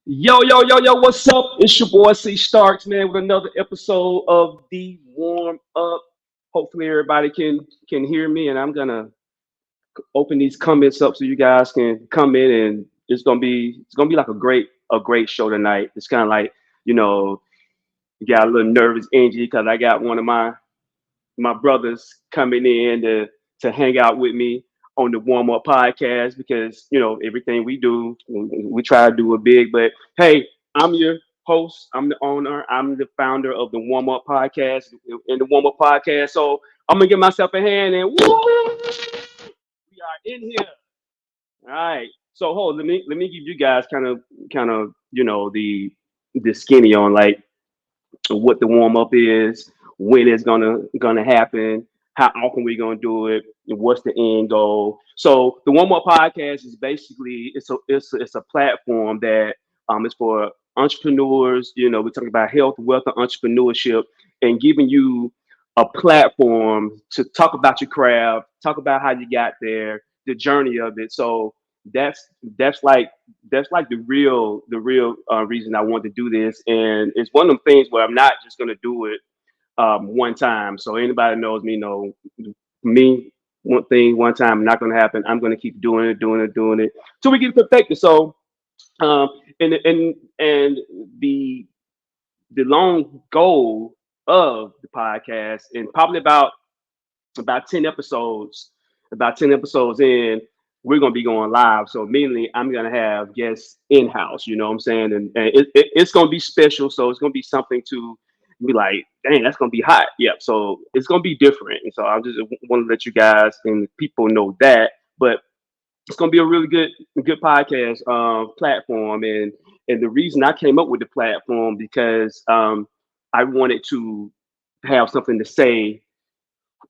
Yo, what's up? It's your boy C Starks, man, with another episode of the Warm Up. Hopefully everybody can hear me, and I'm gonna open these comments up so you guys can come in, and it's gonna be like a great show tonight. It's kind of like you know you got a little nervous energy because I got one of my brothers coming in to hang out with me on the warm up podcast because everything we do we try to do it big. But hey, I'm your host. I'm the owner. I'm the founder of the warm up podcast and the warm up podcast. So I'm gonna give myself a hand and woo, we are in here. All right. So hold. Let me give you guys kind of the skinny on like what the warm up is, when it's gonna happen, how often we're gonna do it, and what's the end goal. So the warm up podcast is basically it's a platform that is for entrepreneurs. We're talking about health, wealth, and entrepreneurship, and giving you a platform to talk about your craft, talk about how you got there, the journey of it. So that's that's like that's like the real reason I want to do this, and it's one of them things where I'm not just gonna do it one time. So anybody knows me know me. One thing, one time, not gonna happen. I'm gonna keep doing it till we get perfected. So um, and the long goal of the podcast, and probably about 10 episodes, about 10 episodes in, we're going to be going live. So immediately I'm going to have guests in-house, you know what I'm saying? And it's going to be special. So it's going to be something to be like, dang, that's going to be hot. Yeah. So it's going to be different. And so I just want to let you guys and people know that. But it's going to be a really good podcast platform. And the reason I came up with the platform because I wanted to have something to say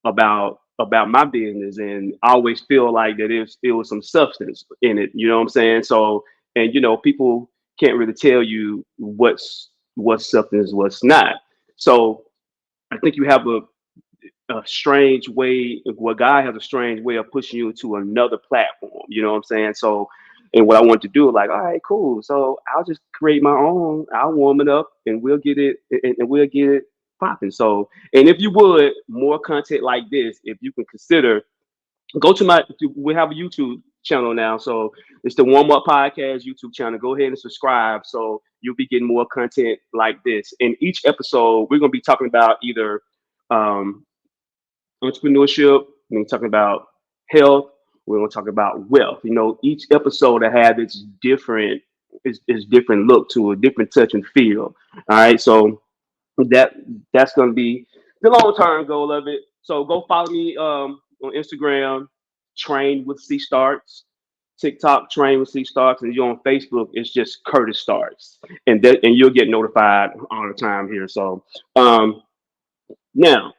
about my business, and I always feel like that it was some substance in it, you know what I'm saying? So, and people can't really tell you what's substance, what's not. So I think you have a strange way, well, God has a strange way of pushing you to another platform, you know what I'm saying? So, and what I want to do, like, all right, cool. So I'll just create my own, I'll warm it up and we'll get it popping. So, and if you would, more content like this, if you can consider, go to we have a YouTube channel now. So it's the Warm Up Podcast YouTube channel. Go ahead and subscribe so you'll be getting more content like this. In each episode, we're going to be talking about either, um, entrepreneurship. We're going to talk about health. We're going to talk about wealth. Each episode I have its is different look to a different touch and feel. All right, so that that's going to be the long term goal of it. So go follow me on Instagram, Train with C Starks. TikTok, Train with C Starks, and you're on Facebook, it's just Curtis Starks, and you'll get notified all the time here. So now,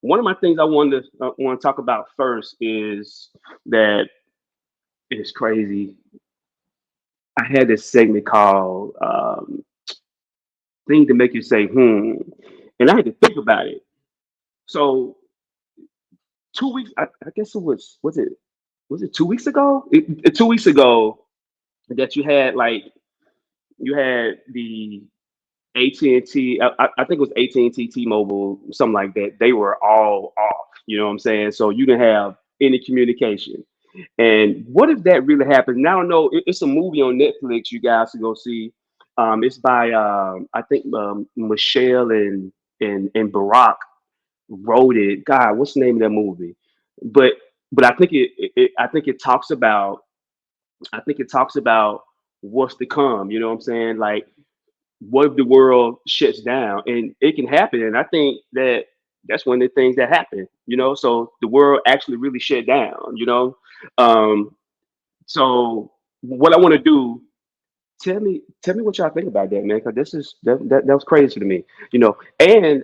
one of my things I want to talk about first is that it's crazy. I had this segment called "Thing to Make You Say Hmm," and I had to think about it. So 2 weeks, I guess it was it 2 weeks ago? 2 weeks ago that you had the AT&T. I think it was AT&T, T-Mobile, something like that. They were all off. You know what I'm saying? So you didn't have any communication. And what if that really happens? Now I don't know. It's a movie on Netflix. You guys can go see. It's by I think Michelle and Barack wrote it. God, what's the name of that movie? But but I think it talks about what's to come. You know what I'm saying? Like, what if the world shuts down? And it can happen, and I think that's one of the things that happen, so the world actually really shut down. um so what I want to do, tell me what y'all think about that, man, because that was crazy to me. And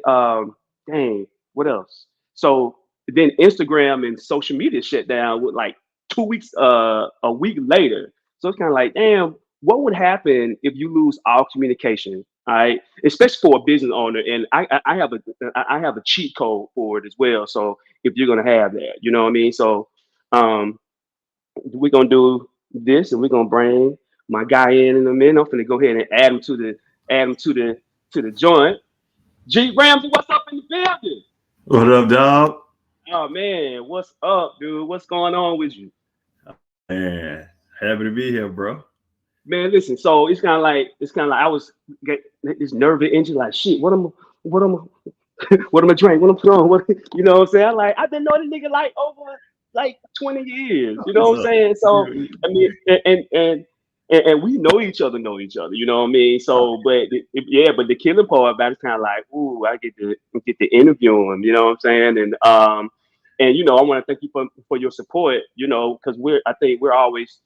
dang, what else? So then Instagram and social media shut down with like 2 weeks, a week later. So it's kind of like, damn, what would happen if you lose all communication? All right, especially for a business owner, and I have a cheat code for it as well. So if you're gonna have that, you know what I mean. So um, we're gonna do this, and we're gonna bring my guy in a minute. I'm finna go ahead and add him to the joint. G Ramsey, what's up in the building? What up, dog? Oh man, what's up, dude? What's going on with you? Man, happy to be here, bro. Man, listen. So it's kind of like I was get this nervous engine. Like shit. What am what am I drink? What am I put on? What you know what I'm saying? Like I've been knowing the nigga like over like 20 years. You know What's what I'm up? saying? So I mean, and we know each other. You know what I mean? So, but yeah, but the killing part about it's kind of like, ooh, I get to interview him. You know what I'm saying? And you know, I want to thank you for your support. You know, because I think we're always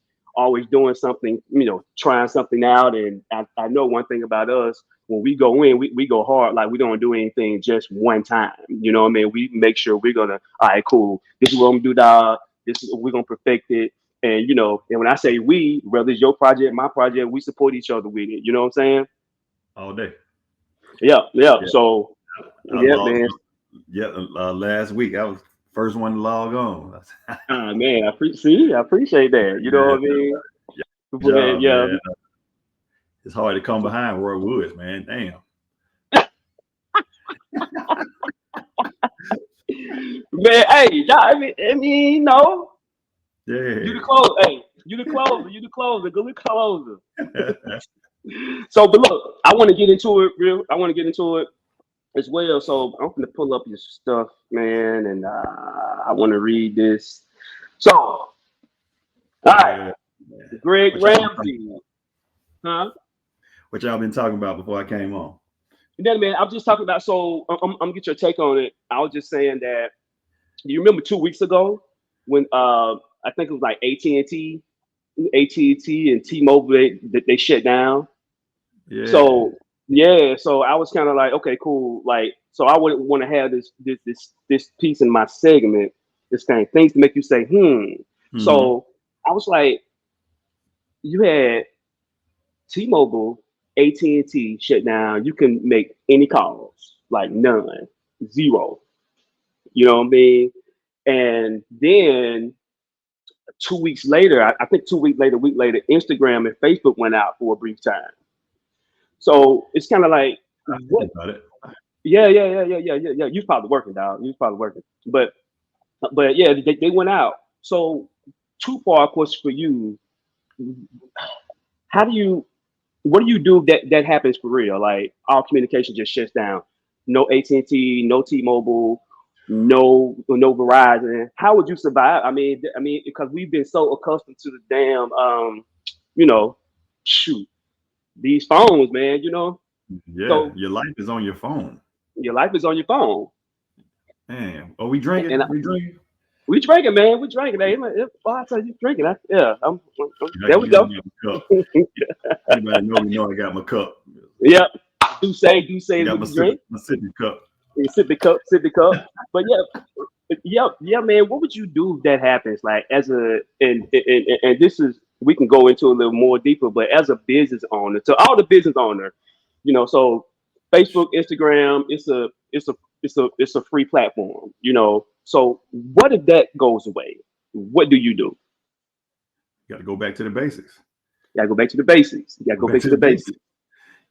doing something. You know, trying something out. And I know one thing about us when we go in, we go hard. Like we don't do anything just one time. You know what I mean? We make sure we're gonna, all right, cool. This is what I'm gonna do, dog. This is we're gonna perfect it. And you know, and when I say we, whether it's your project, my project, we support each other with it. You know what I'm saying? All day. Yeah, yeah. Yeah, So I yeah, logged man. on. Yeah, last week I was first one to log on. Man, I appreciate that. You know Man, what I mean? good But job, yeah, man. It's hard to come behind Roy Woods, man. Damn. man. Hey, nah, I mean, no. You the Yeah. close. Hey, you the closer. You the closer. Go the closer. So, but look, I want to get into it real. I want to get into it as well. So I'm going to pull up your stuff, man, and I want to read this. So, all right, Yeah. Greg What y'all been talking, Ramsey, huh? what y'all been talking about before I came on? And then, man, I'm just talking about. So I'm gonna get your take on it. I was just saying that. You remember 2 weeks ago when I think it was like AT&T and T-Mobile they shut down. Yeah. So yeah, so I was kind of like, okay, cool. Like, so I would want to have this piece in my segment, this kind of things to make you say, hmm. Hmm. So I was like, you had T-Mobile, AT&T shut down. You can make any calls, like none, zero. You know what I mean? And then 2 weeks later, I think 2 weeks later, a week later, Instagram and Facebook went out for a brief time. So it's kind of like, what? Think about it. Yeah. You was probably working, dog. You was probably working, but yeah, they went out. So two part question for you: How do you? What do you do that happens for real? Like all communication just shuts down. No AT&T, no T-Mobile, no Verizon. How would you survive? I mean, because we've been so accustomed to the damn, you know, shoot, these phones, man. You know, Yeah, so your life is on your phone. your life is on your phone. Man, are we drinking? And We drinking? we drinking, man. We drinking. Hey, I tell you drinking. Yeah, I there can we get go. on your cup. Anybody know me know I got my cup. Yeah, do say I is got what you drink. my sipping cup. You sip the cup, sip the cup. But yeah, man. What would you do if that happens? Like as a and this is we can go into a little more deeper, but as a business owner, to all the business owner, you know, so Facebook, Instagram, it's a free platform, you know. So what if that goes away? What do you do? You got to go back to the basics. You gotta go back to the basics. You gotta Go go back back to to the the basics. basics.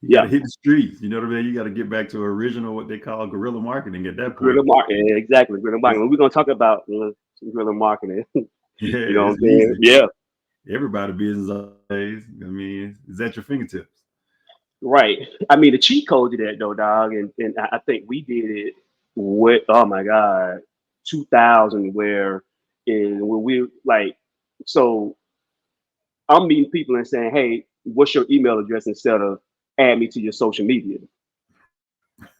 You got Yeah. to hit the streets. You know what I mean? You got to get back to original, what they call guerrilla marketing at that point. Guerrilla marketing, exactly. Guerrilla It's, marketing. We're gonna talk about guerrilla marketing. yeah, You know what I'm it's saying? easy. Yeah, Everybody business days. I mean, it's at your fingertips. right. I mean, the cheat code to that though, dog, and I think we did it with oh my god, 2000, where is when we like so I'm meeting people and saying, hey, what's your email address instead of add me to your social media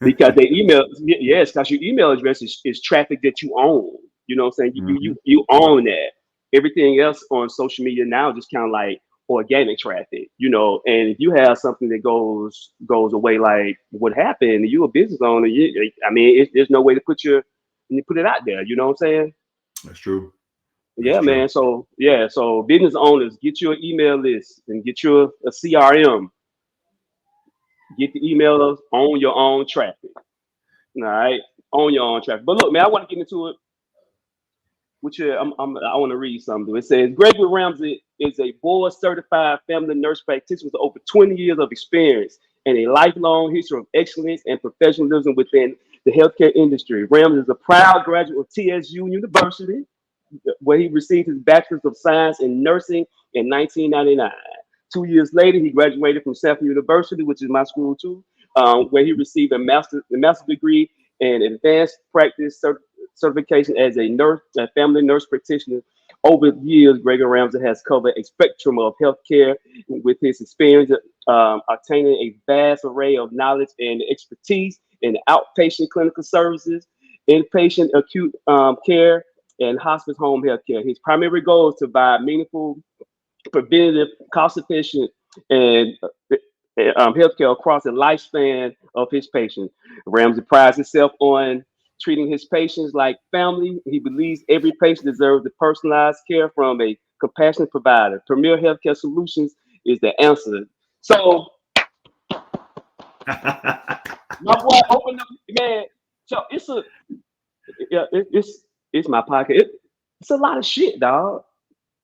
because they email yes, because your email address is traffic that you own. You know what I'm saying? Hmm. You own that. Everything else on social media now just kind of like organic traffic, you know. And if you have something that goes away, like what happened, you a business owner. I mean, there's no way to put it out there. You know what I'm saying? That's true. That's Yeah, true. man. So yeah, so business owners get your email list and get your a CRM. Get the emails, own your own traffic. All right, own your own traffic. But look, man, I want to get into it. I want to read something. It says Gregory Ramsey is a board certified family nurse practitioner with over 20 years of experience and a lifelong history of excellence and professionalism within the healthcare industry. Ramsey is a proud graduate of TSU University, where he received his Bachelor's of Science in Nursing in 1999. 2 years later, he graduated from Stanford University, which is my school too, where he received a master's degree in advanced practice certification as a family nurse practitioner. Over the years, Gregory Ramsey has covered a spectrum of healthcare with his experience obtaining a vast array of knowledge and expertise in outpatient clinical services, inpatient acute care, and hospice home health care. His primary goal is to provide meaningful, preventative, cost-efficient, and healthcare across the lifespan of his patients. Ramsey prides himself on treating his patients like family. He believes every patient deserves the personalized care from a compassionate provider. Premier Healthcare Solutions is the answer. So, my boy, open up, man. So yeah, it's my pocket. It's a lot of shit, dog.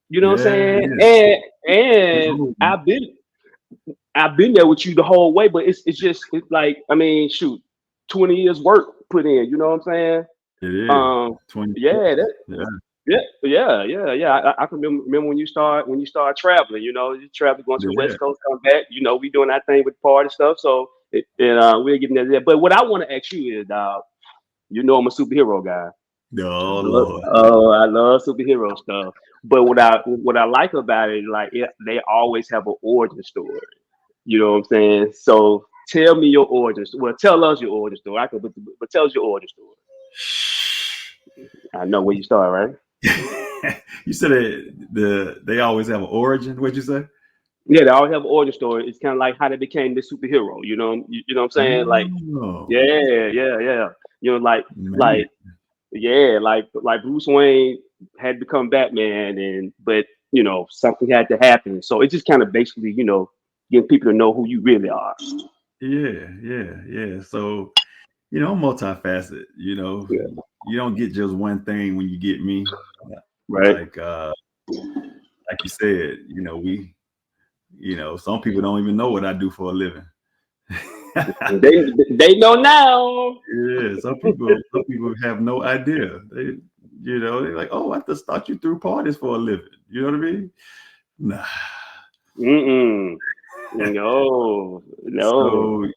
You know what I'm Yeah, saying? yeah. And I've been there with you the whole way, but it's like, I mean, shoot, 20 years work put in. You know what I'm saying? It is Um, 20 yeah, plus. Yeah, yeah. I can remember when you start traveling. You know, you travel going to the yeah. West Coast, come back. You know, we doing our thing with party stuff. So we're getting there. But what I want to ask you is, you know, I'm a superhero guy. Oh Lord. I love superhero stuff. But what I like about it, like they always have an origin story. You know what I'm saying? So tell me your origin story. Well, tell us your origin story. I could, but tell us your origin story. I know where you start, right? You said they always have an origin. What'd you say? Yeah, they all have an origin story. It's kind of like how they became the superhero. You know what I'm saying? Like, Oh yeah. You know, man. like yeah, like Bruce Wayne had to become Batman, but something had to happen. So it's just kind of basically getting people to know who you really are. Yeah. So, I'm multifaceted. Yeah, You don't get just one thing when you get me. right. Like like you said, some people don't even know what I do for a living. They know now. Yeah, some people have no idea. They're like, oh, I just thought you threw parties for a living. You know what I mean? Nah. Mm-mm. No, no. So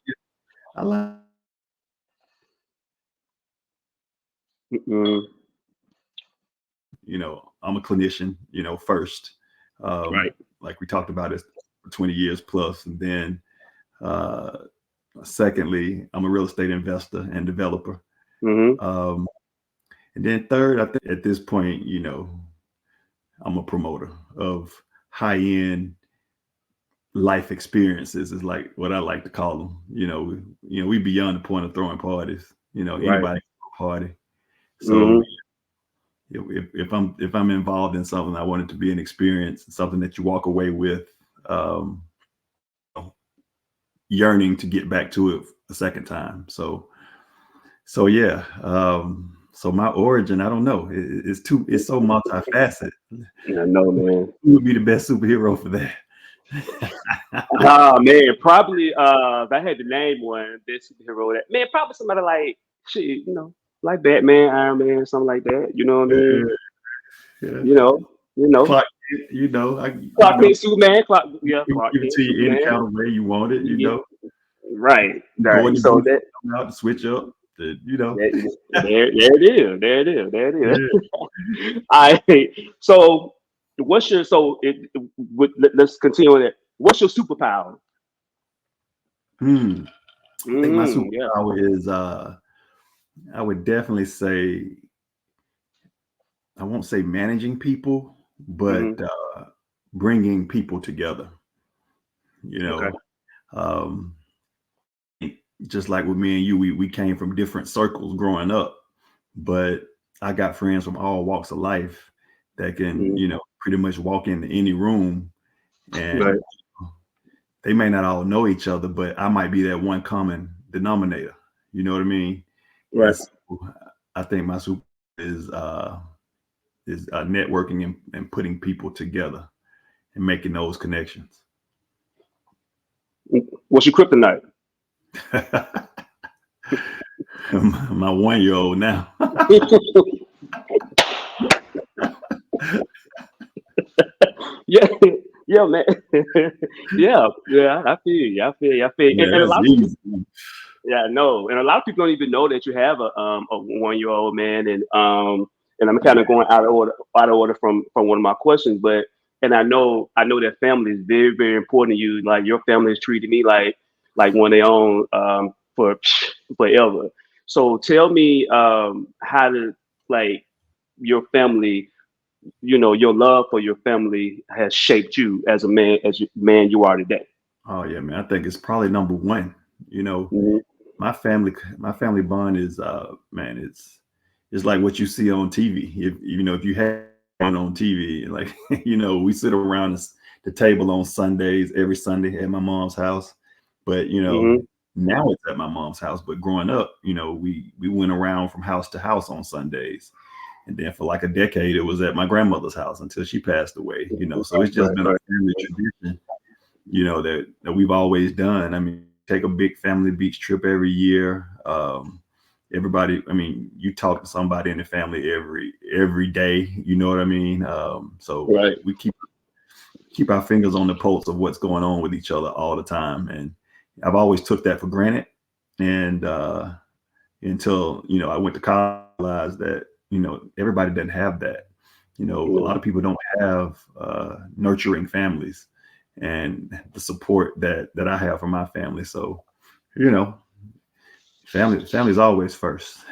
I like, Mm-mm. I'm a clinician, first. Right. Like we talked about it for 20 years plus. And then uh secondly, I'm a real estate investor and developer. Mm-hmm. Um, and then third, I think at this point, I'm a promoter of high end life experiences is like what I like to call them. We beyond the point of throwing parties. Right. Anybody can throw a party. So Mm-hmm. if I'm involved in something, I want it to be an experience, something that you walk away with, um, yearning to get back to it a second time. So yeah. So my origin, I don't know. It's so multifaceted. I know, man. Who would be the best superhero for that? Oh man, probably if I had to name one best superhero, that man, probably somebody like shit, like Batman, Iron Man, something like that. You know what I mean? Yeah, yeah. You know, you know. Clark, I Clark Kent, Superman, Clark give it Kent, to you any Superman. kind of way you want it. Yeah, right, Go in right. the So booth, come out, switch up. there it is, there it Yeah. is. I so what's your so it, let's continue on that. What's your superpower? Hmm. I think my Yeah. superpower is I would definitely say, I won't say managing people, but Hmm. bringing people together. You Okay. know, um, just like with me and you, we came from different circles growing up, but I got friends from all walks of life that can, Hmm. pretty much walk into any room, and Right. they may not all know each other, but I might be that one common denominator. You know what I mean? And Right. so I think my super is networking and putting people together and making those connections. What's your kryptonite? My 1-year-old now. Yeah, yeah, man. Yeah, I feel you. I feel you. I feel you. Yeah, And a that's lot of easy. yeah, I know. And a lot of people don't even know that you have a 1-year-old, man. And I'm kind of going out of order from one of my questions, but and I know that family is very, very important to you. Like your family has treated me like one of their own for forever. So tell me how to like your family, your love for your family has shaped you as a man, you are today. Oh yeah, man. I think it's probably number one. You know, Mhm. my family bond is man, it's like what you see on TV. If you have one on TV, like we sit around the table on Sundays, every Sunday at my mom's house. But Mhm. now it's at my mom's house. But growing up, we went around from house to house on Sundays. And then for like a decade, it was at my grandmother's house until she passed away. So it's just Right. been a Right. family tradition, that we've always done. I mean, take a big family beach trip every year. Everybody, I mean, you talk to somebody in the family every day. You know what I mean? So Right. we keep our fingers on the pulse of what's going on with each other all the time. And I've always took that for granted. And until I went to college, I realized that everybody doesn't have that. A lot Mhm. of people don't have nurturing families and the support that I have from my family. So, you know, family's always first.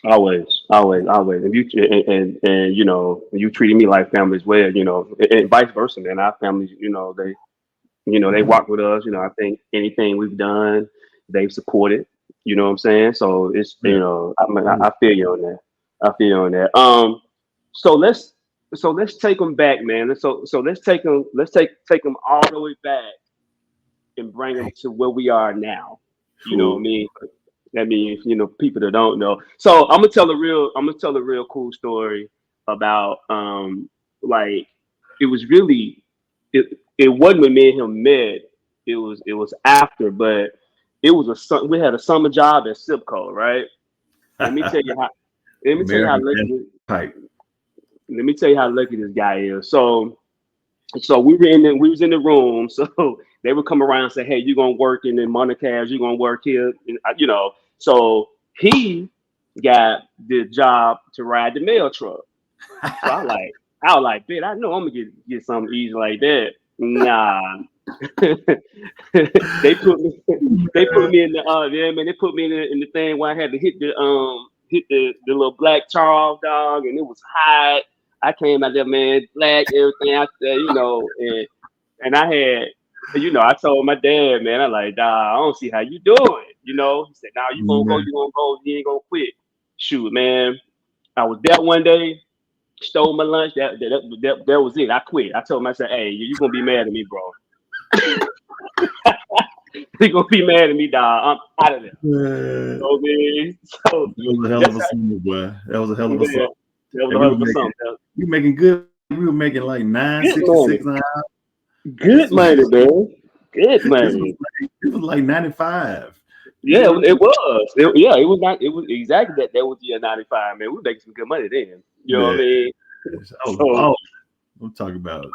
Always, always, always. And you treated me like family as well. And vice versa, man. Our families, they walk with us. I think anything we've done, they've supported. You know what I'm saying? So it's Yeah. I feel you on that. I feel you on that. So let's take them back, man. So let's take them all the way back and bring them to where we are now. You know what I Cool. mean? That means people that don't know. So I'm gonna tell a real cool story about like it was really it wasn't when me and him met. It was after, but we had a summer job at Sipco, right? Let me tell you how let me tell you how American lucky family type. let me tell you how lucky this guy is. So we was in the room. So they would come around and say, "Hey, you're gonna work in the Monaco, you're gonna work here," So he got the job to ride the mail truck. So I was like, "Bet I know I'm gonna get something easy like that." Nah, they put me they put me in the yeah, man, they put me in the thing where I had to hit the little black Charles dog, and it was hot. I came out there, man, black, everything out there, and I had, I told my dad, man, I like, dog, I don't see how you do it. He said, nah, Yeah. you gonna go, you ain't gonna quit. Shoot, man. I was there one day, stole my lunch. That was it. I quit. I told him, I said, hey, you gonna be mad at me, bro. You gonna be mad at me, dog. I'm out of there. Yeah. So, man, so That was a hell of that's a how, summer, boy. That was a hell of a man, summer. that was And a hell of a something. we were making good. We were making like nine Good sixty money. six an hour. Good This was money, man. Good this was money. like this was like 95. You Yeah, know it, what I it mean? was. Yeah, it was not. It was exactly that. That was the year '95, man. We were making some good money then. You know what I Man, mean? I was So, balling. I'm talking about,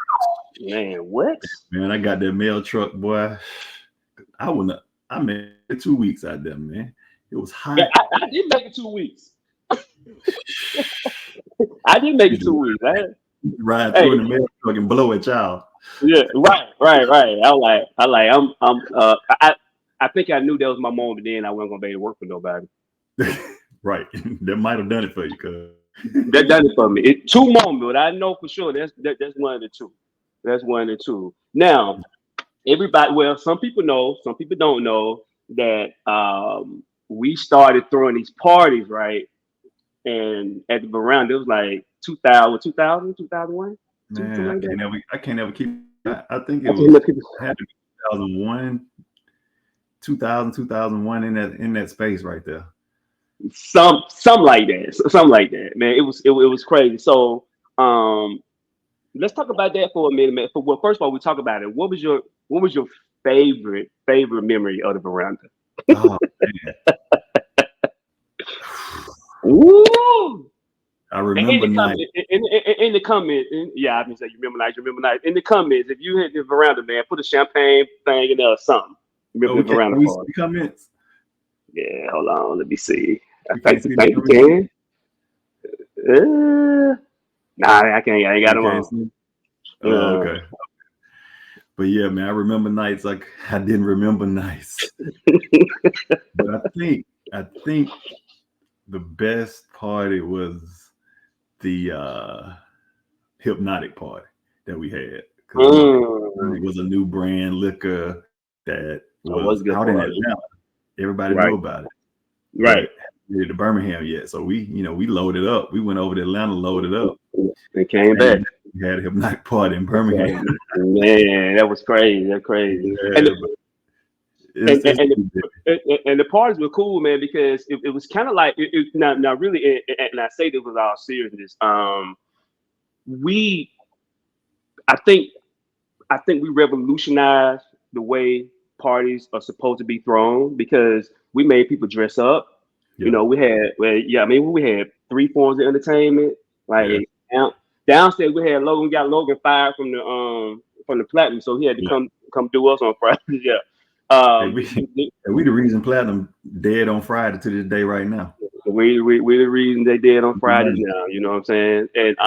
man, what? man. I got that mail truck, boy. I wouldn't. I made 2 weeks out there, man. It was Yeah, hot. I did make it 2 weeks. I did make it You 2 weeks. ride Hey, through in the mail truck and blow at y'all. yeah, right. I think I knew that was my moment. Then I wasn't gonna be able to work for nobody. Right. That might have done it for you, cuz. That done it for me. Two moments, but I know for sure that's one of the two. That's one of the two. Now, everybody, well, some people know, some people don't know that we started throwing these parties, right? And at the veranda, it was like 2000, 2000, 2001, something Man, like that. I can't ever keep. I think it I think was most people, had to be 2001, 2000, 2001 in that space right there. Some like that, something like that, man. It was crazy. So let's talk about that for a minute, man. Well, first of all, we talk about it. What was your favorite memory of the veranda? Oh man. Ooh. I In remember the night. comment, in the comment, yeah, I mean, say you remember nights, you remember nights. In the comments, if you hit the veranda, man, put a champagne thing in there or something. Oh, Remember the veranda can we see part. the comments? Yeah, hold on, let me see. I We can't think see the think you comments. can. Nah, I can't. I ain't got You them can't on. see. Oh, Uh, okay. But yeah, man, I remember nights like I didn't remember nights. But I think the best party was the hypnotic party that we had because it mm, was a new brand liquor that that was was a good out in party. Atlanta. Everybody knew Right, about it, right. but hadn't to Birmingham yet. So we loaded up. We went over to Atlanta, loaded up, It came back. and we had a hypnotic party in Birmingham. Man, that was crazy. That's crazy. And Yeah, the, but and it's and, and the parties were cool, man, because it was kind of like now really, and I say this with all seriousness. We I think I think we revolutionized the way parties are supposed to be thrown because we made people dress up. yeah, We had, well, yeah, I mean, we had three forms of entertainment. yeah, Like downstairs, we had Logan. We got Logan fired from the platinum, so he had to yeah. come do us on Friday. Yeah. Hey, Um, we the reason platinum dead on Friday to this day right now. we the reason they did on Fridays now. You know what I'm saying? And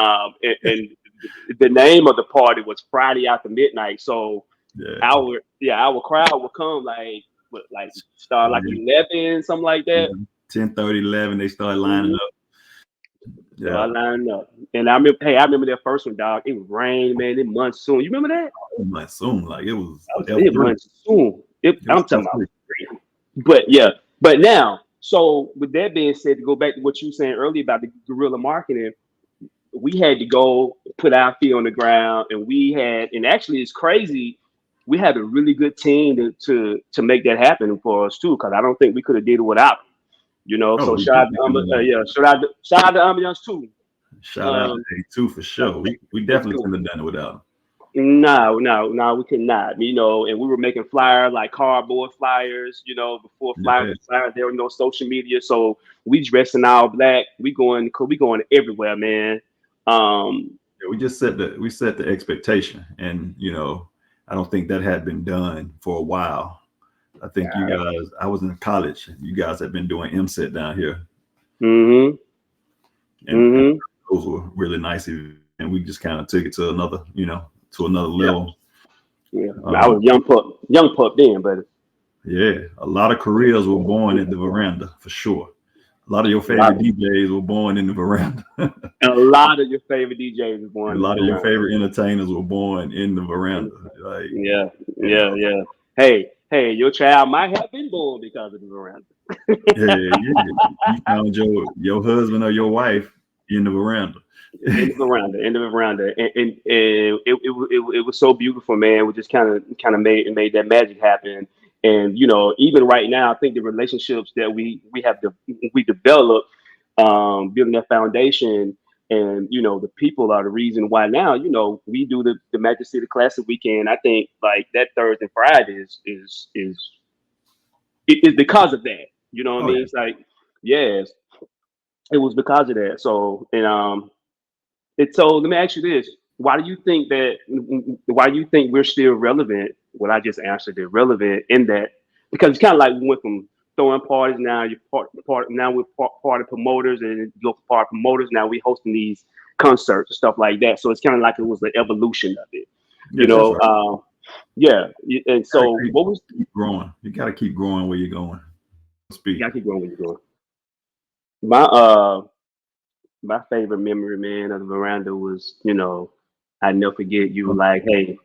the name of the party was Friday After Midnight. So Yeah. our crowd would come like start like 11 something like that. 10, 30, 11, they started lining Mm-hmm. up. So I Yeah. lined up, and I remember that first one, dog. It rained, man. It monsoon. You remember that? It was soon, like it was It F3. monsoon. It I'm was talking F3. about, but yeah. But now, so with that being said, to go back to what you were saying earlier about the guerrilla marketing, we had to go put our feet on the ground, and and actually, it's crazy. We had a really good team to make that happen for us too, because I don't think we could have did it without them. Oh, So we shout out definitely to couldn't have done yeah, shout out to Ambiance too. it. Shout out to Um, A2 for sure. We definitely couldn't have done it without him. no, we cannot. And we were making flyers like cardboard flyers. Before flyers, Yeah. there was no social media, so we dressed in all black. We going everywhere, man. Um, Yeah, we set the expectation, and I don't think that had been done for a while. I think you guys. I was in college. You guys have been doing MSET down here, mm-hmm, and mm-hmm. those were really nice, and we just kind of took it to another Yeah, level. yeah. I Um, was young pup then, but yeah, a lot of careers were born at the veranda for sure. A lot of your a lot favorite DJs were born in the veranda. and a lot of your favorite DJs was A born in lot of your around. favorite entertainers were born in the veranda. Like, Yeah, you yeah, know, yeah. Hey, your child might have been born because of the veranda. you found your husband or your wife in the veranda. In the veranda, and it was so beautiful, man. We just kind of made that magic happen, and even right now, I think the relationships that we developed, building that foundation, and the people are the reason why now we do the Magic City Classic weekend. I think like that Thursday and Friday is because of that. You know what I Oh mean? yeah. It's like yes, it was because of that. So so let me ask you this: Why do you think we're still relevant? Well, I just answered it. Relevant in that because it's kind of like we went from throwing parties. Now you're now we're party promoters, and you go for party promoters. Now we hosting these concerts and stuff like that. So it's kind of like it was the evolution of it. You Yes, that's know, right. yeah. And You gotta so what was keep growing. You gotta keep growing where you're going. you Speak. gotta keep going when you're going. My favorite memory, man, of the veranda was, I never forget you were like, hey,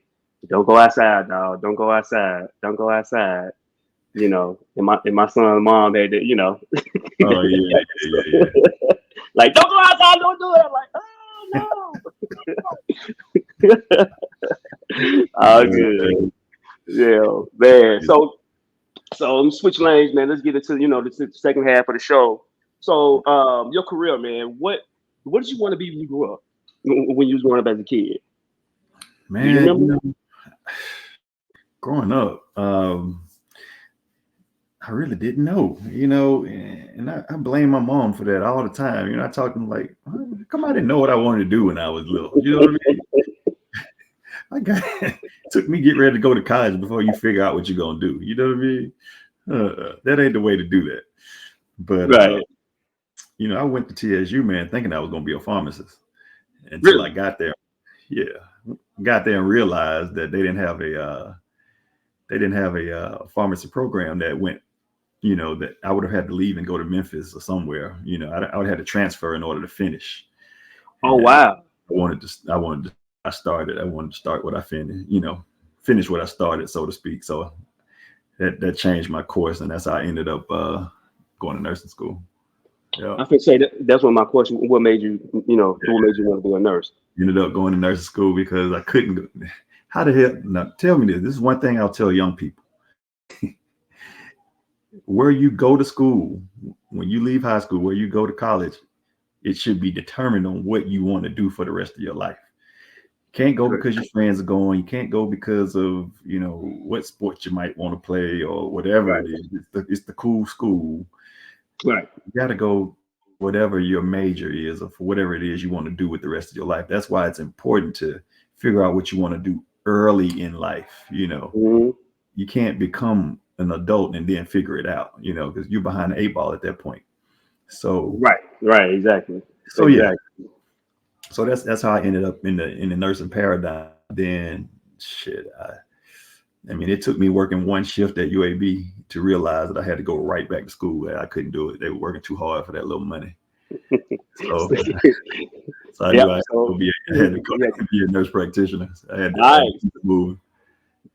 don't go outside, dog. Don't go outside. Don't go outside. And my son and mom had to, Oh yeah, yeah, yeah, yeah. like, don't go outside, don't do it. I'm like, oh no. Oh good. Yeah, Yeah, man. yeah. So I'm switch lanes, man. Let's get into, the second half of the show. So, your career, man. What did you want to be when you grew up? When you was growing up as a kid? Do you Man, remember? growing up, I really didn't know, and I blame my mom for that all the time. I talk to them like, "How come I didn't know what I wanted to do when I was little?" You know what I mean? I got took me get ready to go to college before you figure out what you're gonna do. You know what I mean? That ain't the way to do that. But Right. I went to TSU, man, thinking I was gonna be a pharmacist until I Really? got there. Yeah, got there and realized that they didn't have a pharmacy program that went. That I would have had to leave and go to Memphis or somewhere. I would have had to transfer in order to finish. Oh And wow. I wanted to start what I finished. Finish what I started, so to speak. So that changed my course, and that's how I ended up going to nursing school. Yeah. I can say that's one of my questions. What made you, what Yeah. made you want to be a nurse? Ended up going to nursing school because I couldn't go. How the hell? Now, tell me this. This is one thing I'll tell young people. Where you go to school, when you leave high school, where you go to college, it should be determined on what you want to do for the rest of your life. Can't go Correct. because your friends are going. You can't go because of what sport you might want to play or whatever Right. it is. It's the cool school. Right. You got to go whatever your major is or for whatever it is you want to do with the rest of your life. That's why it's important to figure out what you want to do early in life. Hmm. You can't become an adult and then figure it out. Because you're behind the eight ball at that point. So Right. Right. Exactly. so yeah. Exactly. So that's how I ended up in the nursing paradigm. Then shit, I mean, it took me working one shift at UAB to realize that I had to go right back to school. I couldn't do it. They were working too hard for that little money. So, so I knew Yep. I had to So, go I had to go yeah. be a nurse practitioner. I All had to right. keep it moving.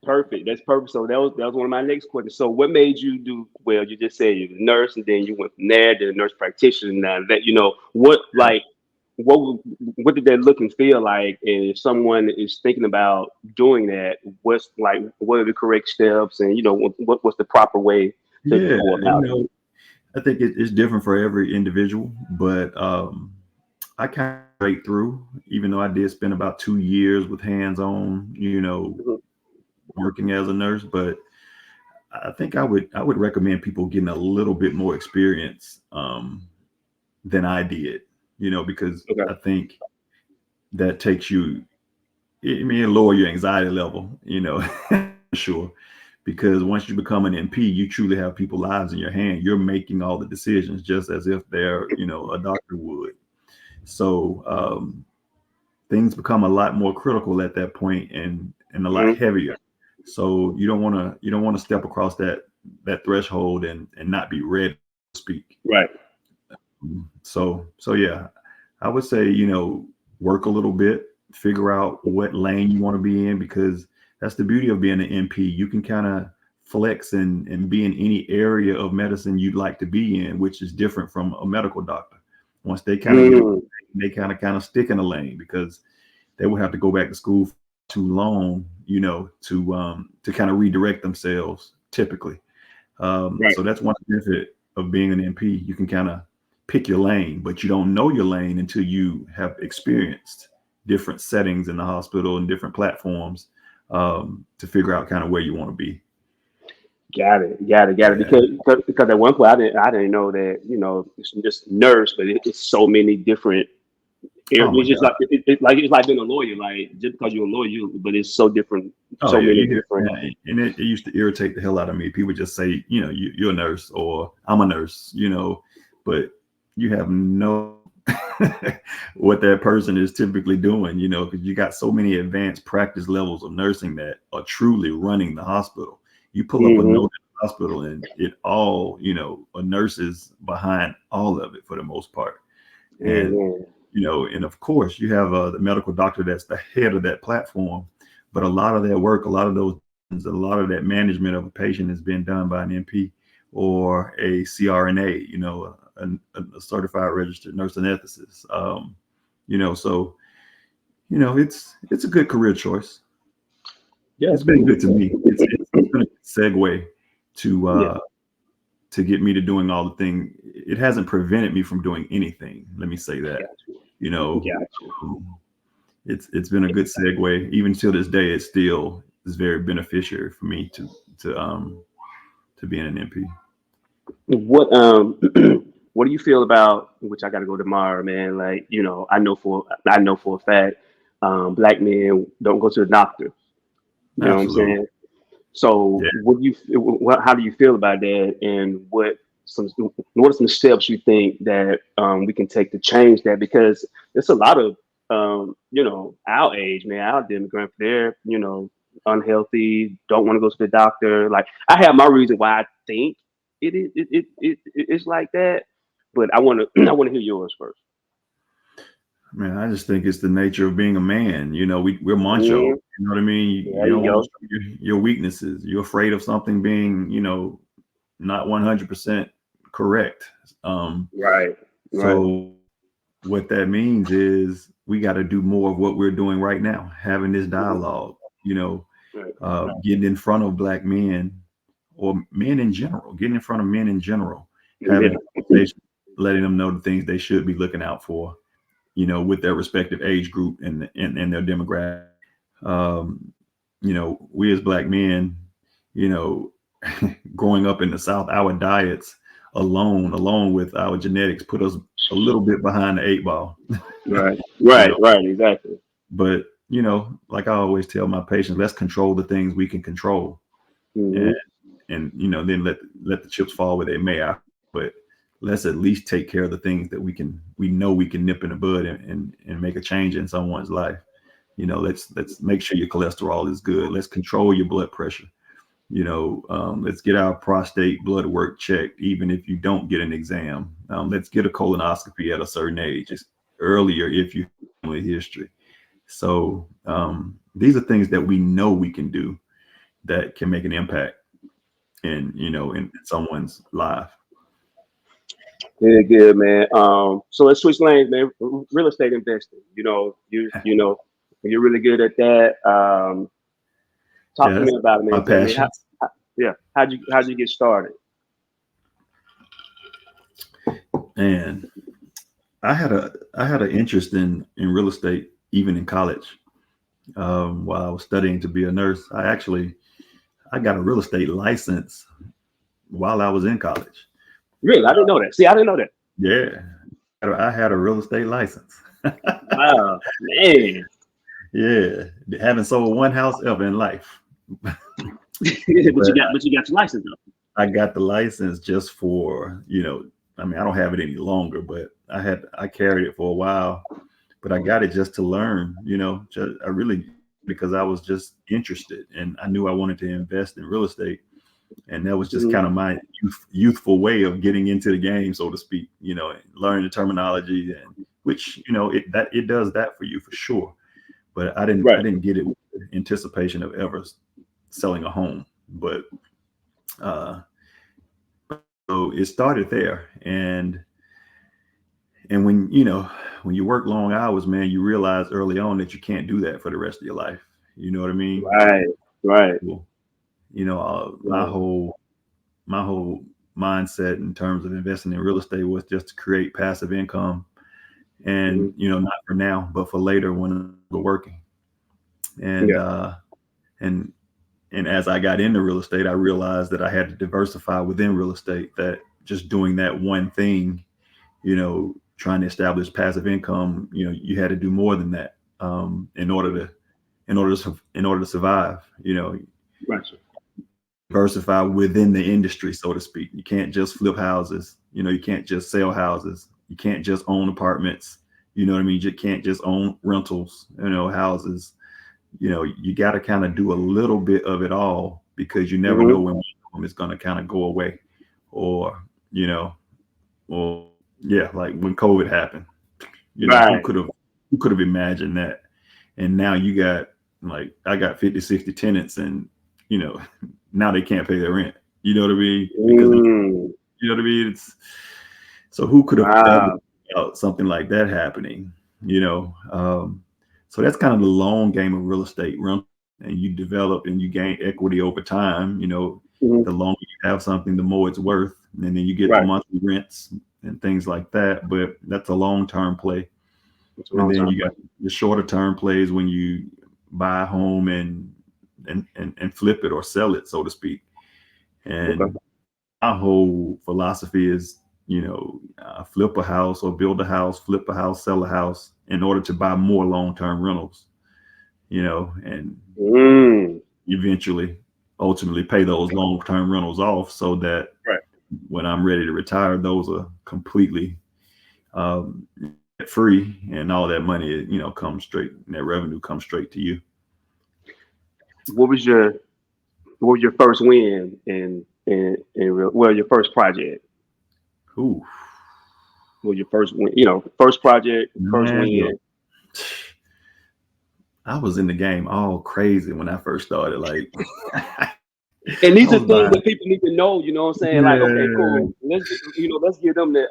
Perfect. That's perfect. So that was one of my next questions. So what made you do well? You just said you was a nurse, and then you went from there to a nurse practitioner. Now that what Yeah. what what did that look and feel like? And if someone is thinking about doing that, what are the correct steps? And what's the proper way to Yeah, go about it? I think it's different for every individual, but I kind of straight through, even though I did spend about 2 years with hands-on, Mhm. working as a nurse. But I think I would recommend people getting a little bit more experience than I did, because Okay. I think that takes you, I mean, lower your anxiety level, sure. Because once you become an MP, you truly have people's lives in your hand. You're making all the decisions just as if they're, a doctor would. So things become a lot more critical at that point and a lot Mhm. heavier. So you don't want to step across that threshold and not be ready to speak. Right. So yeah, I would say, work a little bit, figure out what lane you want to be in, because that's the beauty of being an MP. You can kind of flex and be in any area of medicine you'd like to be in, which is different from a medical doctor. Once they kind of get it, Mm. they kind of stick in a lane because they would have to go back to school for too long, to kind of redirect themselves typically. Right. So that's one benefit of being an MP. You can kind of pick your lane, but you don't know your lane until you have experienced different settings in the hospital and different platforms to figure out kind of where you want to be. Got it, got it, got it. Yeah. Because at one point I didn't know that it's just nurse, but it's so many different Oh my It's just God. like being a lawyer. Like just because you're a lawyer, but it's so different. Oh So yeah. many You hear, different. and it used to irritate the hell out of me. People just say, you're a nurse or I'm a nurse, but you have no what that person is typically doing, because you got so many advanced practice levels of nursing that are truly running the hospital. You pull up a Hmm. note in the hospital and it all, a nurse is behind all of it for the most part. And, Hmm. and of course you have the medical doctor that's the head of that platform, but a lot of their work, a lot of that management of a patient has been done by an MP or a CRNA, a certified registered nurse anesthetist. So it's a good career choice. Yeah, It's been good to me. It's been a good segue to yeah. to get me to doing all the things. It hasn't prevented me from doing anything. Let me say that. Got you. You know, Got you. it's been a good segue. Even till this day, it still is very beneficiary for me to being an MP. What what do you feel about, which I got to go tomorrow, man? Like, I know for a fact, black men don't go to the doctor. You know what I'm Absolutely. saying? So, Yeah. how do you feel about that? And what are some steps you think that we can take to change that? Because there's a lot of our age, man, our demographic, they're unhealthy, don't want to go to the doctor. Like, I have my reason why I think it's like that, but I want to I want to hear yours first. Man, I just think it's the nature of being a man. You know, we're macho. Mm, You know what I mean? there You you don't want to go. show your weaknesses. You're afraid of something being, not 100% correct. Right, right, So what that means is we got to do more of what we're doing right now, having this mhm, dialogue, right. getting in front of black men or men in general, getting in front of men in general, having Yeah, a conversation, letting them know the things they should be looking out for, with their respective age group and their demographic. Um, we as black men, you know, growing up in the South, our diets along with our genetics, put us a little bit behind the eight ball. right, you right, know, right, exactly. but like I always tell my patients, let's control the things we can control, and Hmm. then let the chips fall where they may. But let's at least take care of the things that we know we can nip in the bud and make a change in someone's life. Let's make sure your cholesterol is good. Let's control your blood pressure. Let's get our prostate blood work checked, even if you don't get an exam. Let's get a colonoscopy at a certain age, it's earlier if you have family history. So these are things that we know we can do that can make an impact in someone's life. Good, good, man. So let's switch lanes, man. Real estate investing. You're really good at that. Talk Yeah, to that's me about it, my man. Tell me passion. yeah, how'd you get started? And I had an interest in real estate even in college. While I was studying to be a nurse, I got a real estate license while I was in college. Really, I didn't know that. See, I didn't know that. Yeah, I had a real estate license. Wow, man. Yeah, haven't sold one house ever in life, but but you got your license though. I got the license just for I mean, I don't have it any longer, but I carried it for a while, but I got it just to learn. I really, because I was just interested and I knew I wanted to invest in real estate, and that was just Mhm. kind of my youthful way of getting into the game, so to speak. Learning the terminology, and which it does that for you for sure. But I Right. didn't get it with anticipation of ever selling a home. But uh, so it started there, and when you work long hours, man, you realize early on that you can't do that for the rest of your life. You know what I mean? Right. Right. Well, my Right. whole mindset in terms of investing in real estate was just to create passive income, and Mhm. not for now, but for later when we're working. And Yeah. and and as I got into real estate, I realized that I had to diversify within real estate. That just doing that one thing, trying to establish passive income, you had to do more than that in order to survive. Right. Diversify within the industry, so to speak. You can't just flip houses. You can't just sell houses. You can't just own apartments. You know what I mean? You can't just own rentals, houses. You got to kind of do a little bit of it all, because you never Hmm. know when one of them is going to kind of go away, or you know, or yeah, like when COVID happened. Who Right. could have imagined that? And now you got, like, I got 50, 60 tenants, and you know now they can't pay their rent. You know what I mean? Because Mm. you know what I mean. It's so who could have ever Wow. felt something like that happening? So that's kind of the long game of real estate. and you develop and you gain equity over time. Mhm. The longer you have something, the more it's worth, and then you get the Right. monthly rents and things like that. But that's a long-term play. It's a And long then time you play. got the shorter term plays when you buy a home and flip it or sell it, so to speak. Okay. And my whole philosophy is, flip a house or build a house, flip a house, sell a house in order to buy more long-term rentals, and Mm. eventually, ultimately pay those long-term rentals off so that Right. when I'm ready to retire, those are completely um, free, and all that money, comes straight, and that revenue comes straight to you. What was your What was your first win well, your first project? Ooh, What was your first win? First project, first man, look, win. I was in the game all crazy when I first started. Like, And I these are was things buying. that people need to know. You know what I'm saying? Like, okay, Yeah, cool. Let's give them the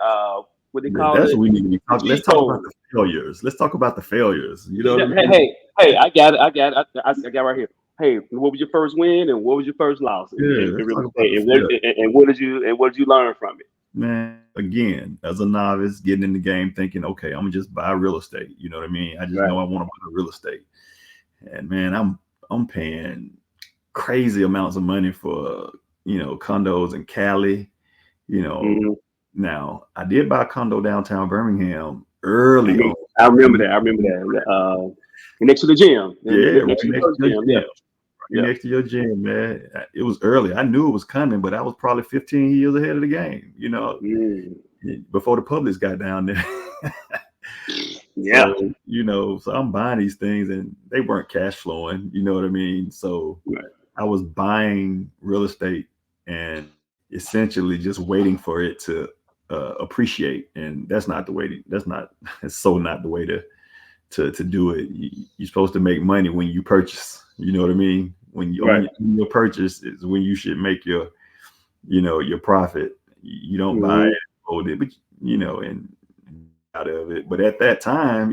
what they call that's it, what we need to be the talking. Let's cheat talk about code. the failures. Let's talk about the failures. You know what Yeah, I hey, mean? hey, hey, I got it. I got it right here. Hey, what was your first win and what was your first loss Yeah, in let's real talk about estate? the And what failures. did you learn from it? Man, again, as a novice, getting in the game, thinking, okay, I'm gonna just buy real estate. You know what I mean? I just know Right. I want to buy real estate, and man, I'm paying crazy amounts of money for condos in Cali. You know, Hmm. now I did buy a condo downtown Birmingham early on. I remember that. I remember that. Next to the gym, Yeah, right next to the next first to your gym. Yeah, gym. Right yeah. next to your gym, man. It was early. I knew it was coming, but I was probably 15 years ahead of the game. Mm. Before the publics got down there. Yeah. So I'm buying these things and they weren't cash flowing, you know what I mean? So Right. I was buying real estate and essentially just waiting for it to appreciate. And that's not the way it's so not the way to do it. You're supposed to make money when you purchase, you know what I mean? When you Right. only your purchase is when you should make your profit. You don't buy Hmm. it, hold it, but and out of it. But at that time,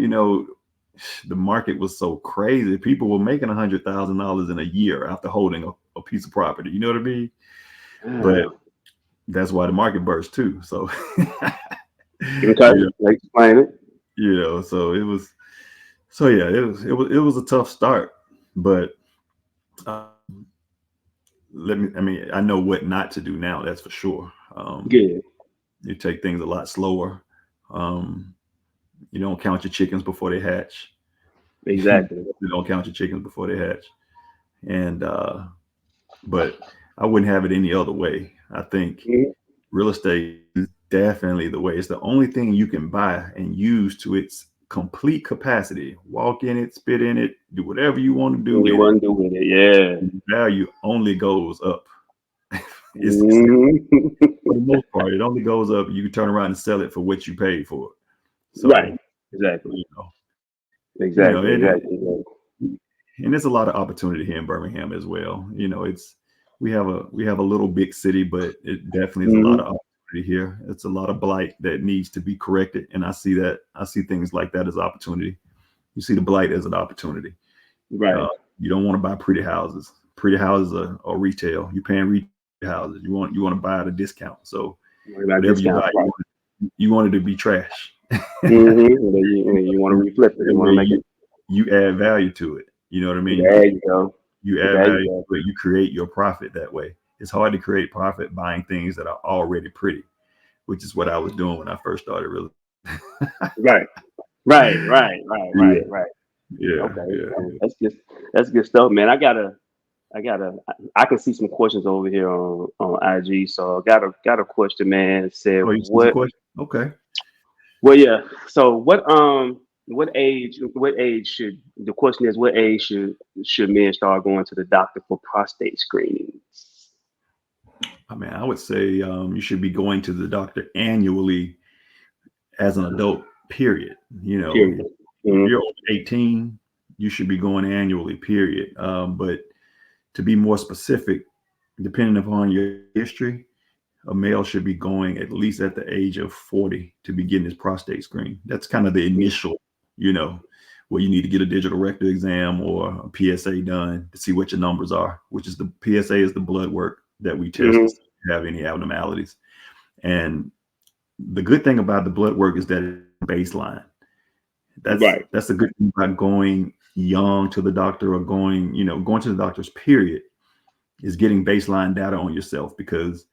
the market was so crazy. People were making $100,000 in a year after holding a piece of property. You know what I mean? But Ah. that's why the market burst too. So, Okay. you know, Like explain it. so it was. So yeah, it was a tough start, but I mean, I know what not to do now. That's for sure. Good. You take things a lot slower. Um, you don't count your chickens before they hatch. Exactly. You don't count your chickens before they hatch. And but I wouldn't have it any other way. I think Mhm. real estate is definitely the way. It's the only thing you can buy and use to its complete capacity. Walk in it, spit in it, do whatever you want to do What you with it. want to do with it? Yeah. The value only goes up. It's Mhm. for the most part, it only goes up. You can turn around and sell it for what you paid for it. Right. So Exactly. you know, Exactly. and Exactly. Exactly. there's a lot of opportunity here in Birmingham as well. It's we have a little big city, but it definitely is a lot Hmm. of opportunity here. It's a lot of blight that needs to be corrected, and I see things like that as opportunity. You see the blight as an opportunity. Uh, Right. you don't want to buy pretty houses. Pretty houses are retail. You're paying retail houses. You want to buy at a discount. So Worry about whatever you discount. buy, Right. you want it to be trash. Hmm. You want to reflect it. That You want way to make it. you add value to it. You know what I mean? There you go. You add There you value go. to it. You create your profit that way. It's hard to create profit buying things that are already pretty, which is what I was doing when I first started. Really. Right. Right. Right. Right. Right. Yeah, Right. yeah, Okay. yeah, So yeah. that's good stuff, man. I can see some questions over here on IG. So I got a question, man. It said Oh, you see some what? question? Okay. Well, yeah. So what age should the question is what age should men start going to the doctor for prostate screenings? I mean, I would say you should be going to the doctor annually as an adult. Period. Period. If Hmm. you're over 18, you should be going annually. Period. But to be more specific, depending upon your history, a male should be going at least at the age of 40 to be getting his prostate screen. That's kind of the initial, you know, where you need to get a digital rectal exam or a PSA done to see what your numbers are, which is the PSA is the blood work that we test to see if you have any abnormalities. And the good thing about the blood work is that it's baseline. That's a good thing about going young to the doctor or going to the doctor's period, is getting baseline data on yourself, because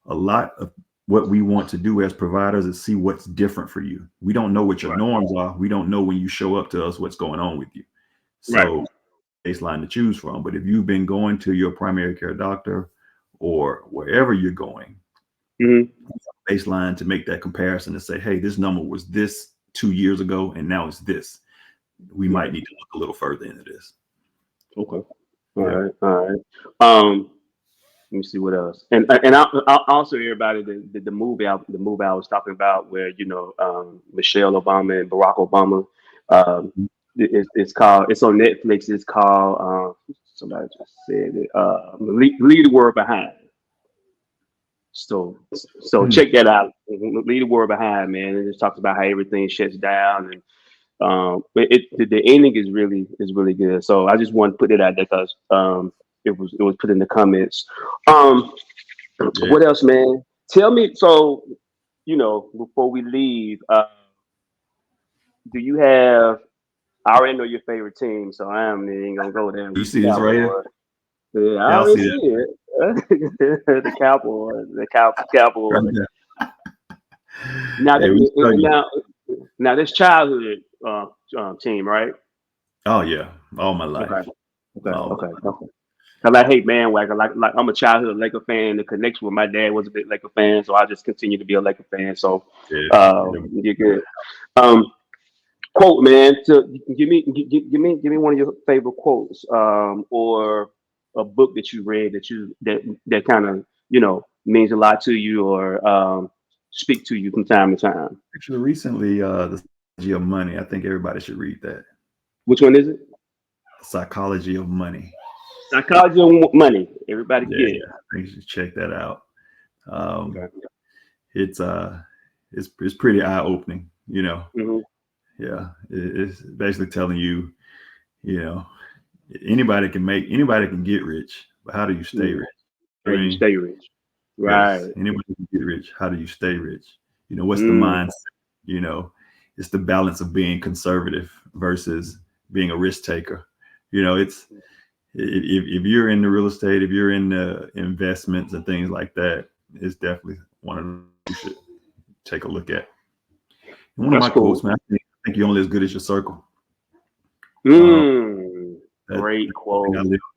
a lot of what we want to do as providers is see what's different for you. We don't know what your norms are. We don't know when you show up to us what's going on with you. So baseline to choose from. But if you've been going to your primary care doctor or wherever you're going, baseline to make that comparison to say, hey, this number was this 2 years ago and now it's this. We might need to look a little further into this. Okay. All right. Let me see what else. And I'll also hear about it. The movie I was talking about, where Michelle Obama and Barack Obama. It's called. It's on Netflix. It's called. Somebody just said it. Leave the World Behind. So check that out. Leave the World Behind, man. It just talks about how everything shuts down, and the ending is really good. So I just wanted to put it out there because it was put in the comments. What else, man? Tell me. So before we leave, do you have? I already know your favorite team, so I ain't gonna go there. You see this right here? Yeah, I already see it. The Cowboys, Cowboys. Right. Now this childhood team, right? Oh yeah, all my life. Okay. Cause I hate bandwagon. Like I'm a childhood Laker fan. The connection with my dad was a big Laker fan, so I just continue to be a Laker fan. So you're good. Quote, man. So give me one of your favorite quotes, or a book that you read that kind of means a lot to you, or speak to you from time to time. Actually, recently, The Psychology of Money. I think everybody should read that. Which one is it? The Psychology of Money. Psychology of Money. Everybody get it. I think you should check that out. It's pretty eye opening. Yeah, it's basically telling you, anybody can get rich, but how do you stay rich? How do you stay rich? Right. Yes, anybody can get rich. How do you stay rich? What's the mindset? It's the balance of being conservative versus being a risk taker. It's if you're in the real estate, if you're in the investments and things like that, it's definitely one of them you should take a look at. And one of my quotes, man, I think you're only as good as your circle. Great quote.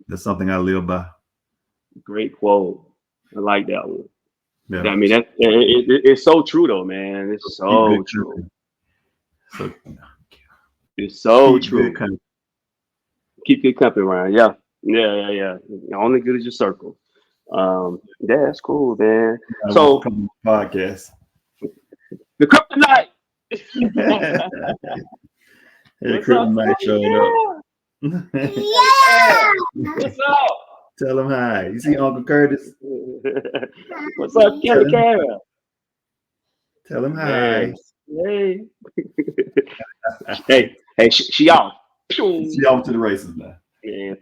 That's something I live by. Great quote. I like that one. Yeah. I mean, it's so true, though, man. It's so true. It's so true. Keep good company, Ryan. Yeah. Only good as your circle. That's cool, man. So podcast. The Kryptonite. Kryptonite showed up. What's up? Tell him hi. You see Uncle Curtis? What's up, Kelly Cara? Tell him hi. Hey, she off. She off to the races now. Yeah,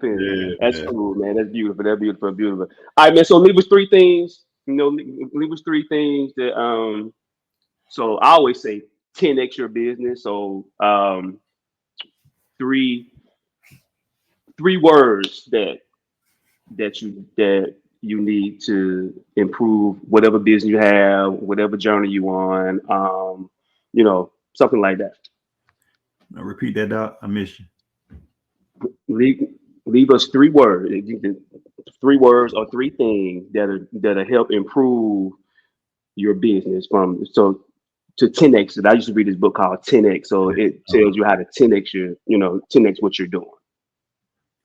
that's cool, man. That's beautiful. All right, man. So leave us three things. Leave us three things that So I always say 10x your business. So three words that you need to improve whatever business you have, whatever journey you on, something like that. Now repeat that, Doc. I missed you. Leave us 3 words. 3 words or 3 things that'll help improve your business to 10x it. I used to read this book called 10x. So it tells you how to 10x 10x what you're doing.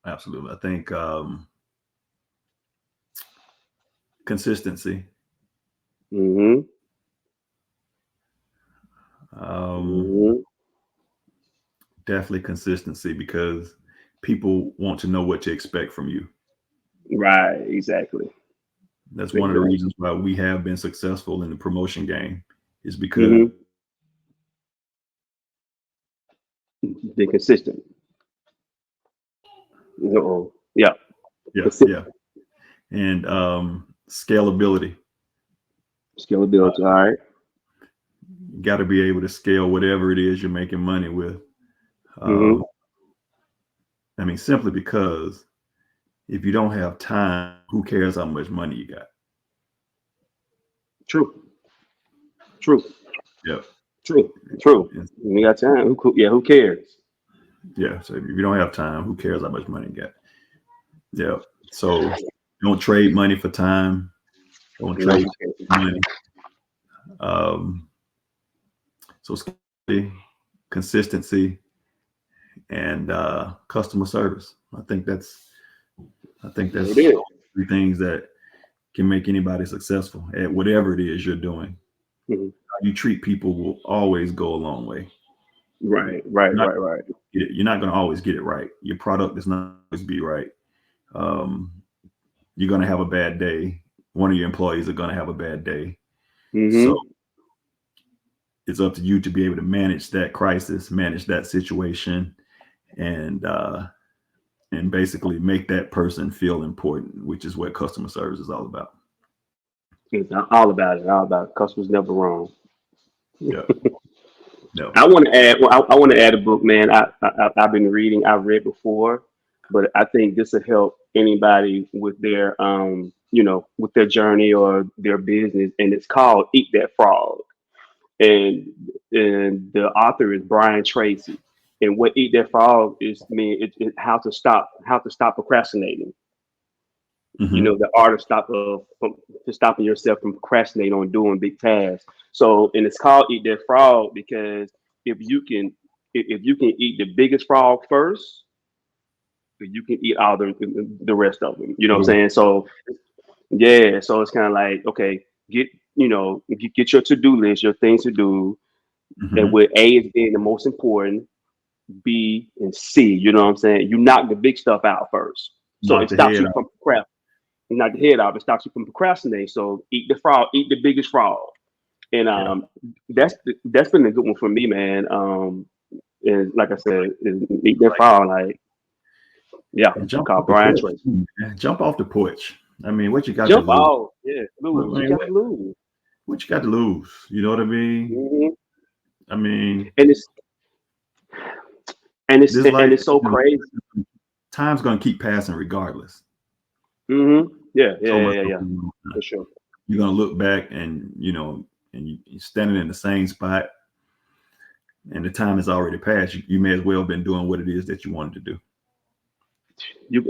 Absolutely. I think consistency. Definitely consistency, because people want to know what to expect from you. Right, exactly. That's one of the reasons why we have been successful in the promotion game, is because Being consistent. Yeah. Yeah, yeah. And scalability. Scalability. All right. You got to be able to scale whatever it is you're making money with. Mm-hmm. Um, I mean, simply because if you don't have time, who cares how much money you got? True. True. Yeah. True. True. And When you got time, who cares? yeah. So if you don't have time, who cares how much money you got? Yeah. So don't trade money for time. Don't No. trade money. Um, so scalability, consistency, and customer service. I think that's It is. three things that can make anybody successful at whatever it is you're doing. Mhm. How you treat people will always go a long way. Right. Right. You're not, Right. Right. you're not going to always get it right. Your product is not always be right. Um, you're going to have a bad day. One of your employees are going to have a bad day. So Mm-hmm. it's up to you to be able to manage that crisis, manage that situation, and basically make that person feel important, which is what customer service is all about. It's all about it. All about it. Customers never wrong. Yeah. No. I want to add. Well, I want to add a book, man. I've been reading. I've read before, but I think this will help anybody with their with their journey or their business, and it's called Eat That Frog. and and the author is Brian Tracy. And what Eat That Frog is, I mean, how to stop procrastinating. Hmm. The art of to stopping yourself from procrastinating on doing big tasks. So, and it's called Eat That Frog because if you can if you can eat the biggest frog first, you can eat all the rest of them. You know what I'm saying? So yeah, so it's kind of like, okay, get get your to do list, your things to do, and Hmm. with A is being the most important, B and C. You know what I'm saying? You knock the big stuff out first, so Knock it the stops head you off. from procrastinating. Knock the head off. It stops you from procrastinating. So eat the frog, eat the biggest frog, and Yeah. that's been a good one for me, man. And like I said, eat that frog, like yeah, And jump off called the Brian porch. Tracy. Man. Jump off the porch. I mean, what you got to Jump lose? off, yeah, What, lose. I You mean, got to lose. what you got to lose? You know what I mean? Hmm. I mean, And it's this life, it's so crazy. time's going to keep passing regardless. Yeah, yeah, So yeah, much yeah, going yeah, on. for sure. You're going to look back and, you're standing in the same spot and the time has already passed. You may as well have been doing what it is that you wanted to do.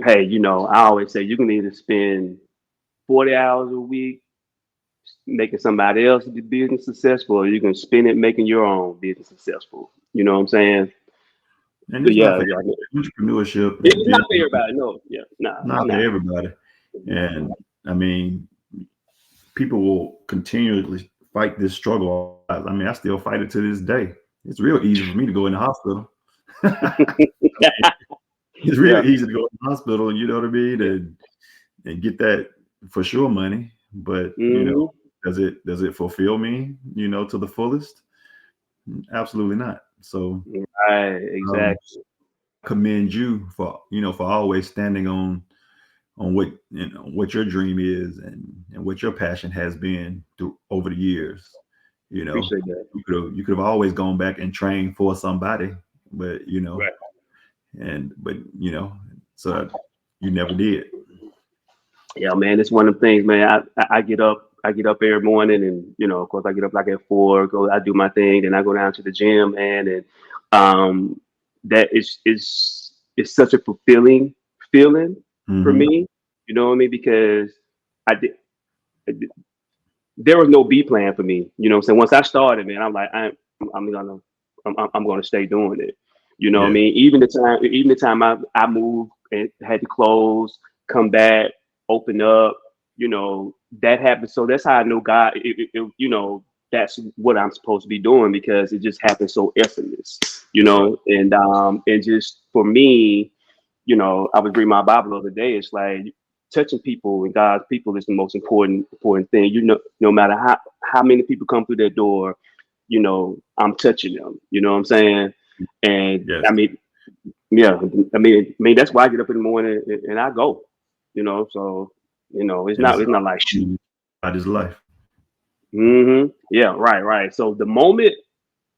Hey, I always say you can either spend 40 hours a week making somebody else's business successful, or you can spend it making your own business successful. You know what I'm saying? And But it's not yeah, for yeah. entrepreneurship It's and not for business, everybody. No, yeah, nah, not for nah. everybody. And I mean, people will continually fight this struggle. I mean, I still fight it to this day. It's real easy for me to go in the hospital. It's real Yeah, easy to go in the hospital, and you know what I mean, yeah. and get that for sure money. But Hmm. does it fulfill me, to the fullest? Absolutely not. So Right, um, exactly. commend you for always standing on what your dream is and what your passion has been over the years. You know, Appreciate that. you could have always gone back and trained for somebody, but Right. so you never did. Yeah, man, it's one of the things, man. I get up every morning, and of course, I get up like at 4. I do my thing, and I go down to the gym, man, and um, that is such a fulfilling feeling for Hmm. me. You know what I mean? Because I did, there was no B plan for me. You know what I'm saying? Once I started, man, I'm like, I'm gonna, I'm gonna stay doing it. You know what I Yeah. mean? Even the time I moved and had to close, come back, open up, that happened. So that's how I know God, that's what I'm supposed to be doing because it just happened so effortless, That's right. and just for me, I was reading my Bible the other day. It's like touching people and God's people is the most important thing. No matter how many people come through that door, I'm touching them. You know what I'm saying? And Yes. I mean, yeah, I mean that's why I get up in the morning and I go, so it's And not it's it's not like shoot. about his life. Yeah, right. So the moment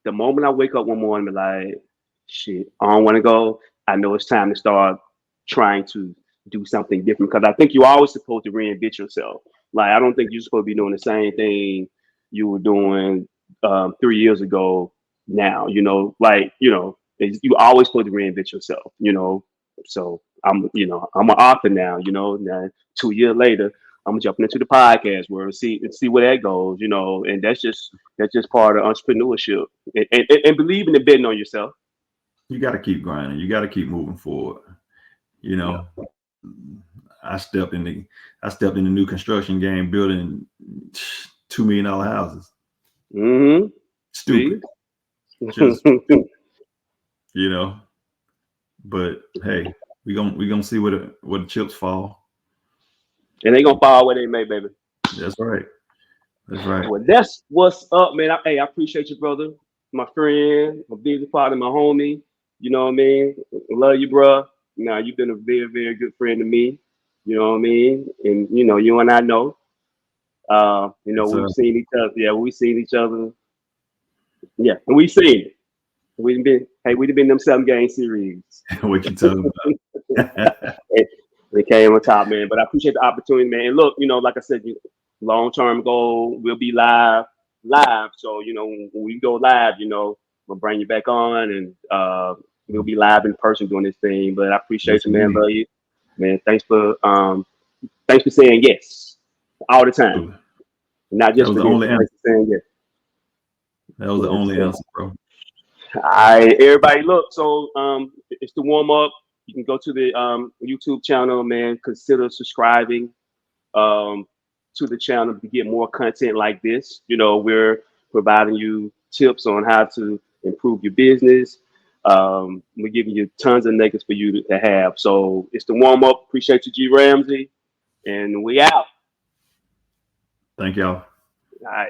I wake up one morning, be like, shit, I don't want to go. I know it's time to start trying to do something different because I think you're always supposed to reinvent yourself. Like, I don't think you're supposed to be doing the same thing you were doing 3 years ago now, you always supposed to reinvent yourself, So I'm an author now, now 2 years later, I'm jumping into the podcast world, see where that goes, and that's just part of entrepreneurship and believing and betting on yourself. You got to keep grinding. You got to keep moving forward. You Yeah. know, I stepped in the new construction game, building $2 million houses. Mm-hmm. See? Stupid, just you know. But hey, we gonna see where the chips fall. And they gonna fall where they may, baby. That's right. That's right. Well, that's what's up, man. Hey, I appreciate you, brother. My friend, my business partner, my homie. You know what I mean? Love you, bro. Now you've been a very, very good friend to me. You know what I mean? And you and I know. It's We've seen each other. Yeah, we've seen each other. Yeah, and we've seen it. We've been in them 7 game series. what you talking about. They came on top, man. But I appreciate the opportunity, man. And look, like I said, long term goal, we'll be live. So when we go live, we'll bring you back on, and we'll be live in person doing this thing. But I appreciate Yes, you, man. indeed. Love you, man. Thanks for saying yes all the time, not That just was for the this. only Thanks answer. for saying yes. That was the Yes, only sir. answer, bro. All right, everybody, look. So it's the warm up. You can go to the YouTube channel, man. Consider subscribing um, to the channel to get more content like this. We're providing you tips on how to improve your business. We're giving you tons of nuggets for you to have. So it's the warm up. Appreciate you, G Ramsey, and we out. Thank y'all. All right.